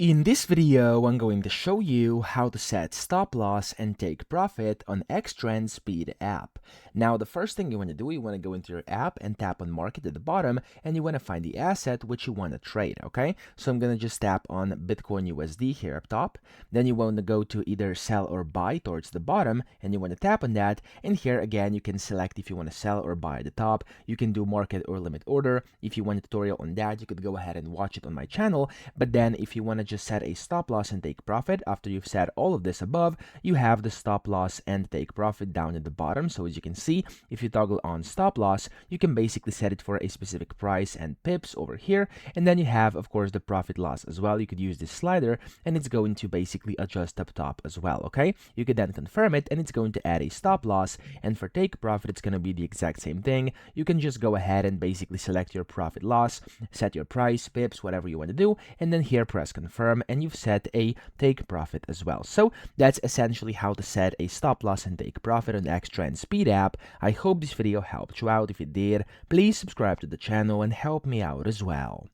In this video, I'm going to show you how to set stop loss and take profit on XTrend Speed app. Now, the first thing you want to do, you want to go into your app and tap on market at the bottom, and you want to find the asset which you want to trade, okay? So I'm going to just tap on Bitcoin USD here up top. Then you want to go to either sell or buy towards the bottom, and you want to tap on that. And here again, you can select if you want to sell or buy at the top. You can do market or limit order. If you want a tutorial on that, you could go ahead and watch it on my channel. But then if you want to just set a stop loss and take profit, after you've set all of this above, you have the stop loss and take profit down at the bottom. So as you can see, if you toggle on stop loss, you can basically set it for a specific price and pips over here. And then you have, of course, the profit loss as well. You could use this slider and it's going to basically adjust up top as well, okay? You could then confirm it and it's going to add a stop loss. And for take profit, it's going to be the exact same thing. You can just go ahead and basically select your profit loss, set your price, pips, whatever you want to do, and then here press confirm, and you've set a take profit as well. So that's essentially how to set a stop loss and take profit on the XTrend Speed app. I hope this video helped you out. If it did, please subscribe to the channel and help me out as well.